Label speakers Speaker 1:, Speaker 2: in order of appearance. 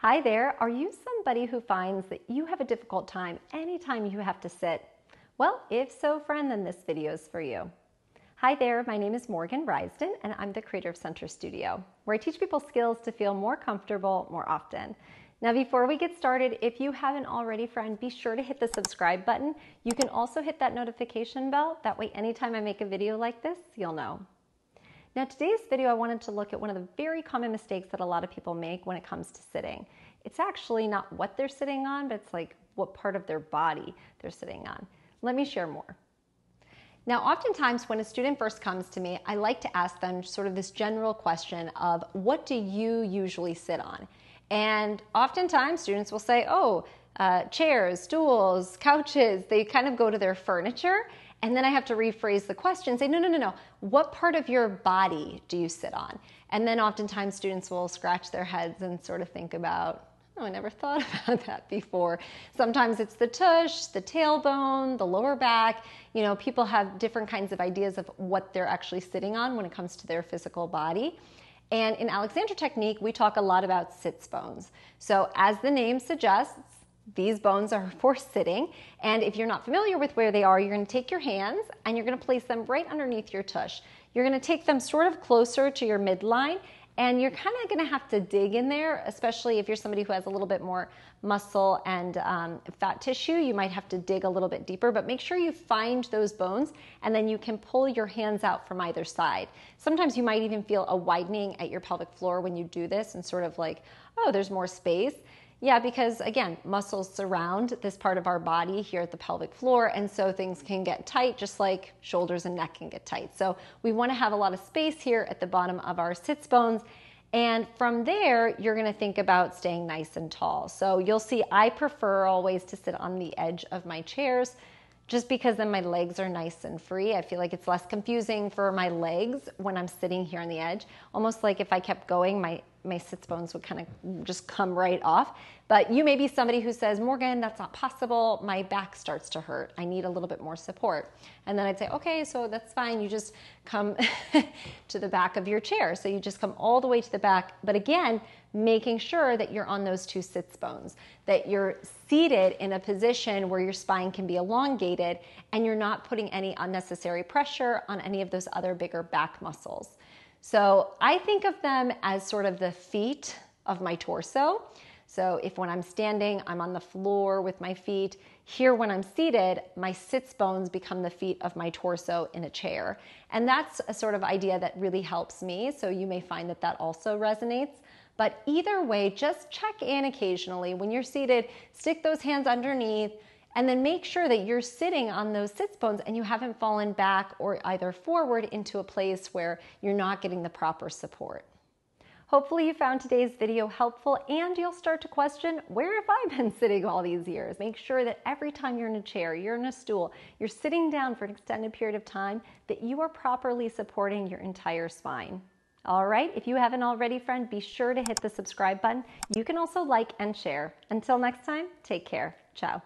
Speaker 1: Hi there, are you somebody who finds that you have a difficult time anytime you have to sit? Well, if so, friend, then this video is for you. Hi there, my name is Morgan Risden, and I'm the creator of Center Studio, where I teach people skills to feel more comfortable more often. Now, before we get started, if you haven't already, friend, be sure to hit the subscribe button. You can also hit that notification bell. That way, anytime I make a video like this, you'll know. Now, today's video, I wanted to look at one of the very common mistakes that a lot of people make when it comes to sitting. It's actually not what they're sitting on, but it's like what part of their body they're sitting on. Let me share more. Now, oftentimes when a student first comes to me, I like to ask them sort of this general question of, what do you usually sit on? And oftentimes students will say, chairs, stools, couches. They kind of go to their furniture. And then I have to rephrase the question, say, no. What part of your body do you sit on? And then oftentimes students will scratch their heads and sort of think about, I never thought about that before. Sometimes it's the tush, the tailbone, the lower back. You know, people have different kinds of ideas of what they're actually sitting on when it comes to their physical body. And in Alexander Technique, we talk a lot about sits bones. So as the name suggests, these bones are for sitting, and if you're not familiar with where they are, you're going to take your hands and you're going to place them right underneath your tush. You're going to take them sort of closer to your midline, and you're kind of going to have to dig in there, especially if you're somebody who has a little bit more muscle and fat tissue. You might have to dig a little bit deeper, but make sure you find those bones, and then you can pull your hands out from either side. Sometimes you might even feel a widening at your pelvic floor when you do this, and sort of like, oh, there's more space. Yeah, because again, muscles surround this part of our body here at the pelvic floor, and so things can get tight just like shoulders and neck can get tight. So we want to have a lot of space here at the bottom of our sits bones, and from there, you're going to think about staying nice and tall. So you'll see I prefer always to sit on the edge of my chairs, just because then my legs are nice and free. I feel like it's less confusing for my legs when I'm sitting here on the edge. Almost like if I kept going, my sits bones would kind of just come right off. But you may be somebody who says, Morgan, that's not possible. My back starts to hurt. I need a little bit more support. And then I'd say, okay, so that's fine. You just come to the back of your chair. So you just come all the way to the back. But again, making sure that you're on those two sits bones, that you're seated in a position where your spine can be elongated and you're not putting any unnecessary pressure on any of those other bigger back muscles. So I think of them as sort of the feet of my torso. So if when I'm standing, I'm on the floor with my feet, here when I'm seated, my sits bones become the feet of my torso in a chair. And that's a sort of idea that really helps me. So you may find that that also resonates. But either way, just check in occasionally. When you're seated, stick those hands underneath, and then make sure that you're sitting on those sits bones and you haven't fallen back or either forward into a place where you're not getting the proper support. Hopefully you found today's video helpful, and you'll start to question, where have I been sitting all these years? Make sure that every time you're in a chair, you're in a stool, you're sitting down for an extended period of time, that you are properly supporting your entire spine. All right, if you haven't already, friend, be sure to hit the subscribe button. You can also like and share. Until next time, take care. Ciao.